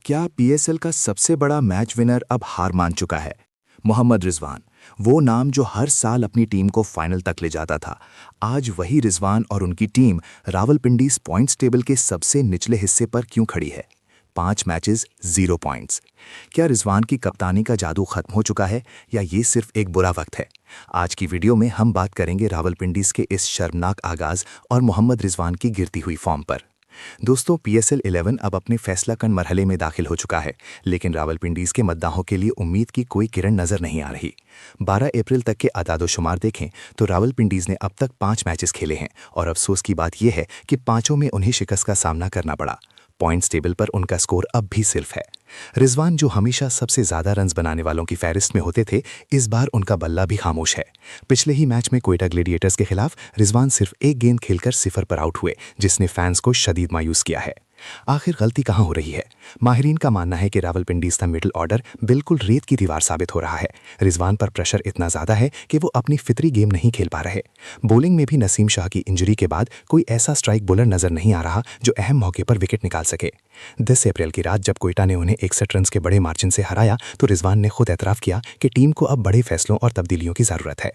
क्या पीएसएल का सबसे बड़ा मैच विनर अब हार मान चुका है? मोहम्मद रिजवान, वो नाम जो हर साल अपनी टीम को फाइनल तक ले जाता था। आज वही रिजवान और उनकी टीम रावलपिंडी पॉइंट्स टेबल के सबसे निचले हिस्से पर क्यों खड़ी है? 5 मैचेस 0 पॉइंट्स। क्या रिजवान की कप्तानी का जादू खत्म हो चुका है या ये सिर्फ एक बुरा वक्त है? आज की वीडियो में हम बात करेंगे रावलपिंडीज के इस शर्मनाक आगाज और मोहम्मद रिजवान की गिरती हुई फॉर्म पर। दोस्तों, पीएसएल 11 अब अपने फैसलाकुन मरहले में दाखिल हो चुका है, लेकिन रावलपिंडीज के मद्दाहों के लिए उम्मीद की कोई किरण नजर नहीं आ रही। 12 अप्रैल तक के आदादोशुमार देखें तो रावलपिंडीज ने अब तक 5 मैचेस खेले हैं और अफसोस की बात यह है कि पांचों में उन्हें शिकस्त का सामना करना पड़ा। पॉइंट्स टेबल पर उनका स्कोर अब भी सिर्फ है। रिजवान, जो हमेशा सबसे ज्यादा रन्स बनाने वालों की फहरिस्त में होते थे, इस बार उनका बल्ला भी खामोश है। पिछले ही मैच में कोयटा ग्लेडिएटर्स के खिलाफ रिजवान सिर्फ एक गेंद खेलकर 0 पर आउट हुए, जिसने फैंस को शदीद मायूस किया है। आखिर गलती कहां हो रही है? माहिरीन का मानना है कि रावलपिंडीज का मिडिल ऑर्डर बिल्कुल रेत की दीवार साबित हो रहा है। रिजवान पर प्रेशर इतना ज्यादा है कि वो अपनी फितरी गेम नहीं खेल पा रहे। बॉलिंग में भी नसीम शाह की इंजरी के बाद कोई ऐसा स्ट्राइक बॉलर नजर नहीं आ रहा जो अहम मौके पर विकेट निकाल सके। 10 अप्रैल की रात जब कोयटा ने उन्हें 61 रन के बड़े मार्जिन से हराया तो रिजवान ने खुद एतराफ किया कि टीम को अब बड़े फैसलों और तब्दीलियों की जरूरत है।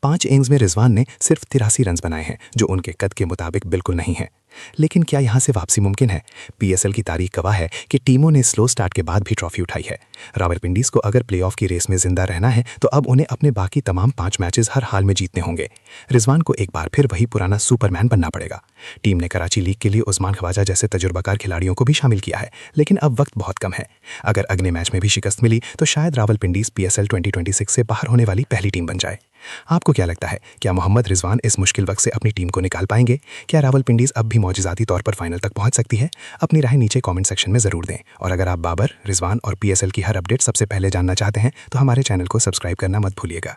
5 इनिंग्स में रिजवान ने सिर्फ 83 रन बनाए हैं, जो उनके कद के मुताबिक बिल्कुल नहीं है। लेकिन क्या यहां से वापसी मुमकिन है? पीएसएल की तारीख गवाह है कि टीमों ने स्लो स्टार्ट के बाद भी ट्रॉफी उठाई है। रावलपिंडीज को अगर प्लेऑफ की रेस में जिंदा रहना है तो अब उन्हें अपने बाकी तमाम 5 मैचेस हर हाल में जीतने होंगे। रिजवान को एक बार फिर वही पुराना सुपरमैन बनना पड़ेगा। टीम ने कराची लीग के लिए उस्मान ख्वाजा जैसे तजुर्बाकार खिलाड़ियों को भी शामिल किया है, लेकिन अब वक्त बहुत कम है। अगर अगले मैच में भी शिकस्त मिली तो शायद रावलपिंडीज पीएसएल 2026 से बाहर होने वाली पहली टीम बन जाए। आपको क्या लगता है? क्या मोहम्मद रिजवान इस मुश्किल वक्त से अपनी टीम को निकाल पाएंगे? क्या रावलपिंडीज अब भी मौजूदाती तौर पर फाइनल तक पहुंच सकती है? अपनी राय नीचे कमेंट सेक्शन में जरूर दें। और अगर आप बाबर, रिजवान और पीएसएल की हर अपडेट सबसे पहले जानना चाहते हैं तो हमारे चैनल को सब्सक्राइब करना मत भूलिएगा।